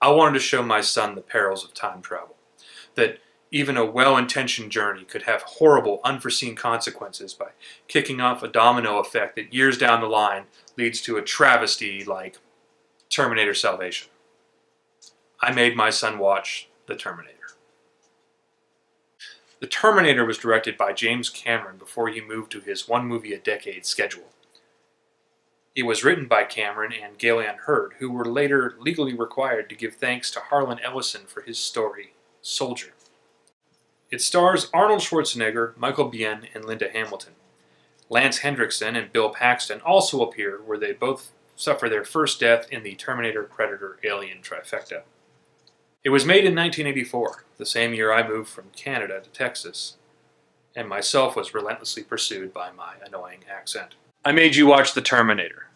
I wanted to show my son the perils of time travel, that even a well-intentioned journey could have horrible, unforeseen consequences by kicking off a domino effect that years down the line leads to a travesty like Terminator Salvation. I made my son watch The Terminator. The Terminator was directed by James Cameron before he moved to his one-movie-a-decade schedule. It was written by Cameron and Gale Ann Hurd, who were later legally required to give thanks to Harlan Ellison for his story, Soldier. It stars Arnold Schwarzenegger, Michael Biehn, and Linda Hamilton. Lance Hendrickson and Bill Paxton also appear, where they both suffer their first death in the Terminator Predator Alien trifecta. It was made in 1984, the same year I moved from Canada to Texas, and myself was relentlessly pursued by my annoying accent. I made you watch The Terminator.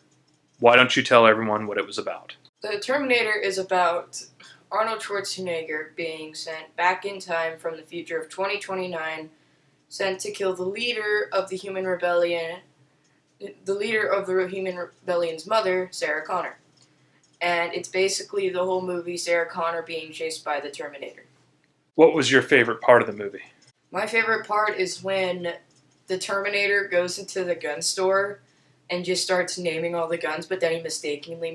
Why don't you tell everyone what it was about? The Terminator is about Arnold Schwarzenegger being sent back in time from the future of 2029, sent to kill the leader of the human rebellion, the leader of the human rebellion's mother, Sarah Connor. And it's basically the whole movie Sarah Connor being chased by the Terminator. What was your favorite part of the movie? My favorite part is when the Terminator goes into the gun store and just starts naming all the guns, but then he mistakenly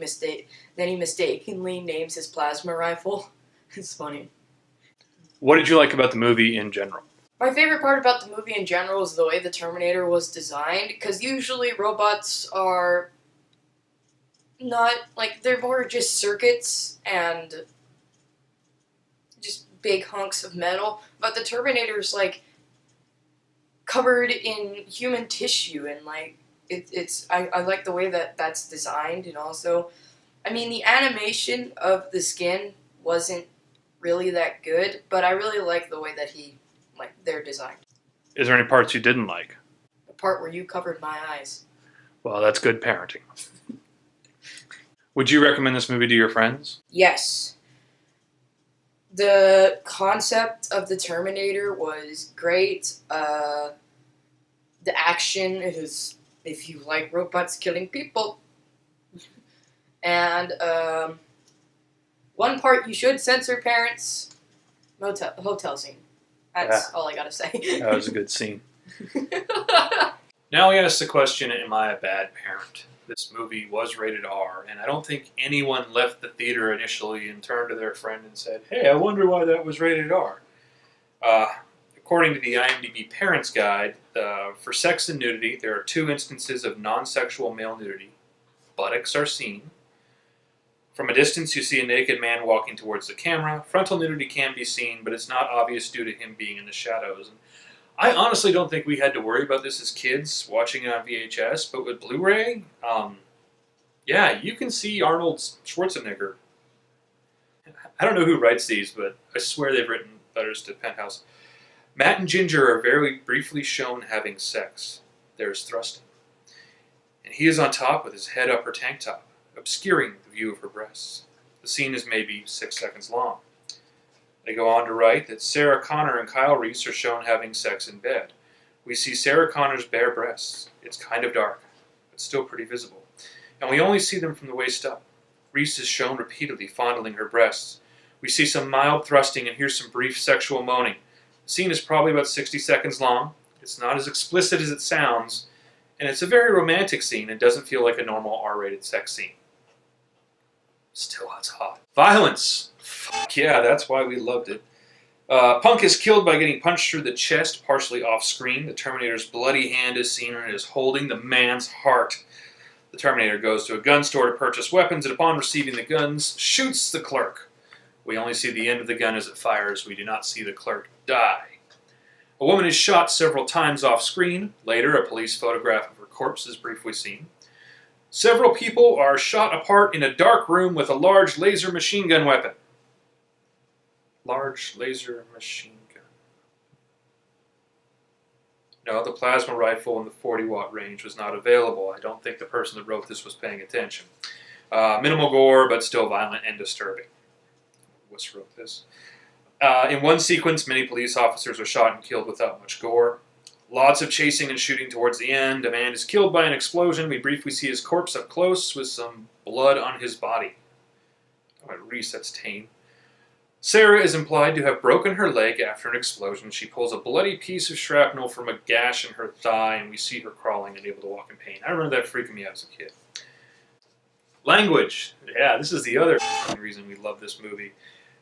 names his plasma rifle. It's funny. What did you like about the movie in general? My favorite part about the movie in general is the way the Terminator was designed, because usually robots are not, like, they're more just circuits and just big hunks of metal, but the Terminator's, like, covered in human tissue, and, like, I like the way that that's designed, and also, I mean, the animation of the skin wasn't really that good, but I really like the way that they're designed. Is there any parts you didn't like? The part where you covered my eyes. Well, that's good parenting. Would you recommend this movie to your friends? Yes. The concept of the Terminator was great. The action is, if you like robots killing people. And one part you should censor, parents, hotel scene. That's all I gotta say. That was a good scene. Now we ask the question, am I a bad parent? This movie was rated R, and I don't think anyone left the theater initially and turned to their friend and said, hey, I wonder why that was rated R. According to the IMDb Parents Guide, for sex and nudity, there are 2 instances of non-sexual male nudity. Buttocks are seen. From a distance, you see a naked man walking towards the camera. Frontal nudity can be seen, but it's not obvious due to him being in the shadows. And I honestly don't think we had to worry about this as kids watching it on VHS, but with Blu-ray, yeah, you can see Arnold Schwarzenegger. I don't know who writes these, but I swear they've written letters to Penthouse. Matt and Ginger are very briefly shown having sex. There's thrusting. And he is on top with his head up her tank top, obscuring the view of her breasts. The scene is maybe 6 seconds long. They go on to write that Sarah Connor and Kyle Reese are shown having sex in bed. We see Sarah Connor's bare breasts. It's kind of dark, but still pretty visible. And we only see them from the waist up. Reese is shown repeatedly fondling her breasts. We see some mild thrusting and hear some brief sexual moaning. The scene is probably about 60 seconds long. It's not as explicit as it sounds, and it's a very romantic scene and doesn't feel like a normal R-rated sex scene. Still, it's hot. Violence! Fuck yeah, that's why we loved it. Punk is killed by getting punched through the chest, partially off-screen. The Terminator's bloody hand is seen and it is holding the man's heart. The Terminator goes to a gun store to purchase weapons, and upon receiving the guns, shoots the clerk. We only see the end of the gun as it fires. We do not see the clerk die. A woman is shot several times off-screen. Later, a police photograph of her corpse is briefly seen. Several people are shot apart in a dark room with a large laser machine gun weapon. Large laser machine gun. No, the plasma rifle in the 40-watt range was not available. I don't think the person that wrote this was paying attention. Minimal gore, but still violent and disturbing. What's wrote this? In one sequence, many police officers are shot and killed without much gore. Lots of chasing and shooting towards the end. A man is killed by an explosion. We briefly see his corpse up close with some blood on his body. Oh, it grease that's tame. Sarah is implied to have broken her leg after an explosion. She pulls a bloody piece of shrapnel from a gash in her thigh, and we see her crawling and able to walk in pain. I remember that freaking me out as a kid. Language. Yeah, this is the other reason we love this movie.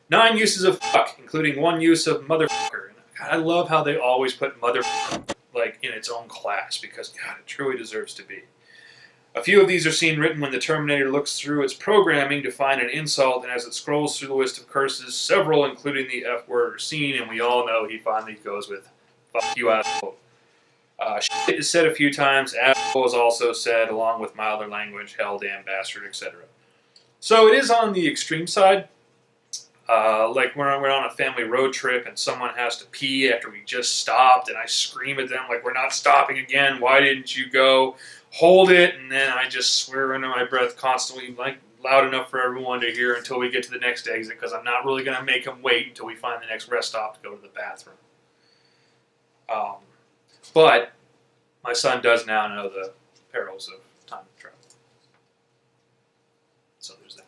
9 uses of fuck, including 1 use of motherfucker. God, I love how they always put motherfucker like in its own class, because God, it truly deserves to be. A few of these are seen written when the Terminator looks through its programming to find an insult, and as it scrolls through the list of curses, several, including the F word, are seen, and we all know he finally goes with fuck you, asshole. Shit is said a few times. Asshole is also said, along with milder language, hell, damn, bastard, etc. So it is on the extreme side. Like when we're on a family road trip and someone has to pee after we just stopped, and I scream at them like, we're not stopping again, why didn't you go? Hold it, and then I just swear under my breath constantly, like loud enough for everyone to hear until we get to the next exit, because I'm not really going to make them wait until we find the next rest stop to go to the bathroom. But my son does now know the perils of time travel. So there's that.